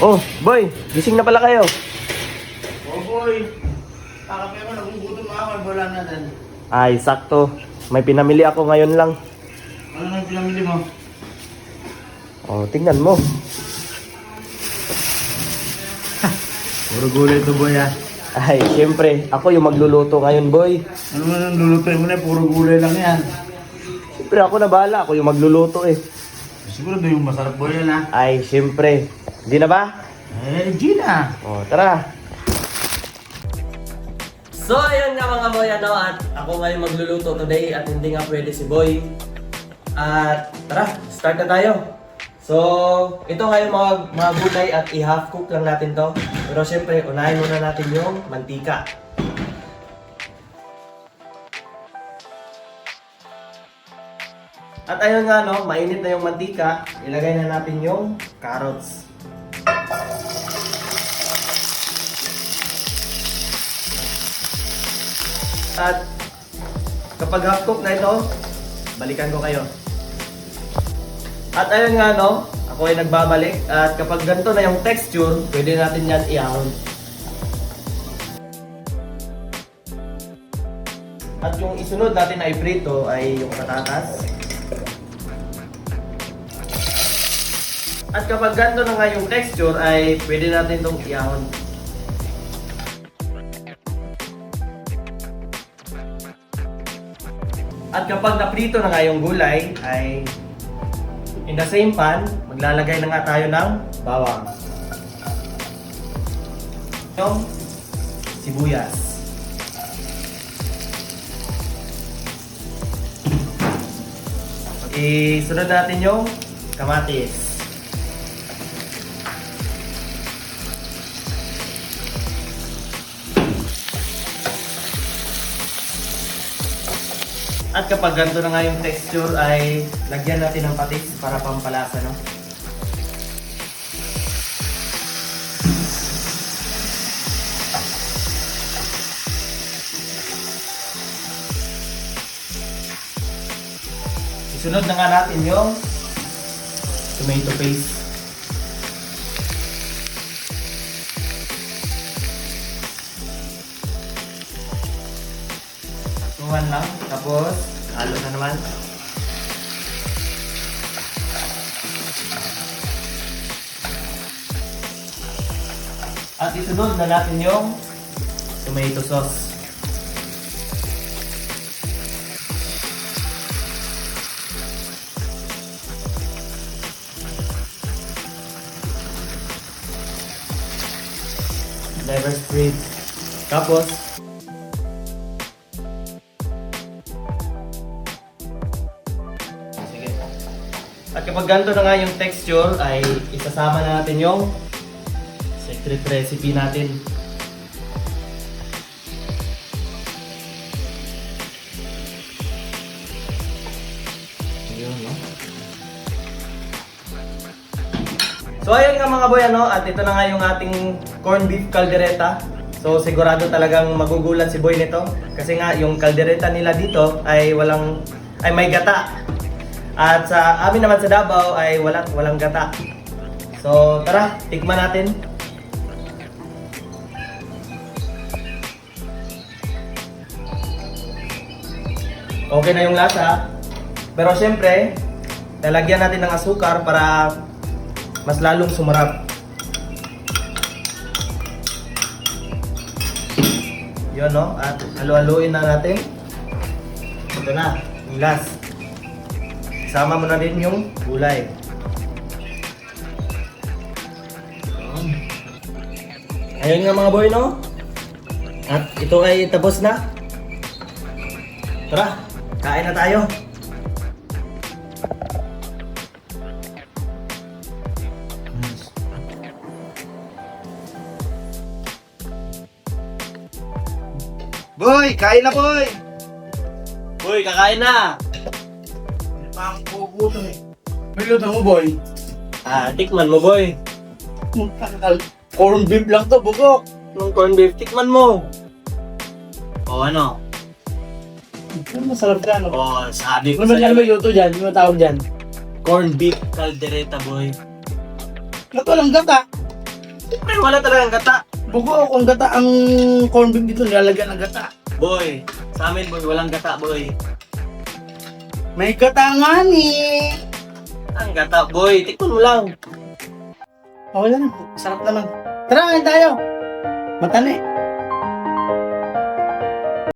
Oh, boy, gising na pala kayo. Oh boy, kakape ako, nagugutom ako, wala na din. Ay, sakto. May pinamili ako ngayon lang. Ano nang pinamili mo? Oh, tingnan mo. Puro gulay ito boy ah. Ay, syempre, ako yung magluluto ngayon, boy. Ano man ang lulutuin mo na, puro gulay lang yan. Syempre, ako na bahala. Ako yung magluluto eh. Siguro doon yung masarap boy yan ah. Ay, syempre. Hindi na ba? Gina. Oh, tara. So, ayun nga mga boy, at ako ngayon magluluto today at hindi nga pwede si boy. At tara, start na tayo. So, ito ngayon mga gulay at i-half cook lang natin to. Pero syempre, unahin muna natin yung mantika. At ayun nga no, mainit na yung mantika, ilagay na natin yung carrots. At kapag half cook na ito, balikan ko kayo. At ayun nga no, ako ay nagbabalik at kapag ganito na yung texture, pwede natin yan i-ahon. At yung isunod natin na iprito ay yung patatas. At kapag ganito na nga yung texture ay pwede natin itong i-ahon. At kapag naprito na nga yung gulay ay in the same pan, maglalagay na nga tayo ng bawang. Yung sibuyas. Isunod natin yung kamatis. At kapag ganito na nga yung texture ay lagyan natin ng patis para pampalasa, no? Isunod na nga natin yung tomato paste. Tuwan lang, tapos halo na naman. At isunod na natin yung tomato sauce. Never spread. Tapos at kapag ganito na nga yung texture ay isasama na natin yung secret recipe natin. Ayun, no? So ayun nga mga boy, ano, at ito na nga yung ating corned beef caldereta. So sigurado talagang magugulat si boy nito kasi nga yung caldereta nila dito ay may gata. At sa amin naman sa Davao ay walang gata. So tara, tikman natin. Okay na yung lasa. Pero syempre, lalagyan natin ng asukar para mas lalong sumarap. Yun, no? At halu-haluin na natin. Ito na, yung last. Sama mo na din yung gulay. Ayun nga mga boy, no? At ito ay tapos na. Tara, kain na tayo. Boy, kain na boy! Boy, kakain na! Parang puputo eh. May luto mo boy? Tikman mo boy. Corn beef lang to, bugok. Nung corned beef, tikman mo. O ano? Ano masarap ka, no? O, sabi ko Ano ba sa'yo. may luto dyan? Ano tawag dyan? Corned beef caldereta boy. Luto lang gata. Siyempre, wala talagang gata. Buko kung gata ang corn beef dito, nilalagyan ng gata. Boy, sa amin boy, walang gata boy. May gata nga ni. Ang gata boy, tikman mo lang. Okay lang, sarap naman. Tara, kain tayo. Matani.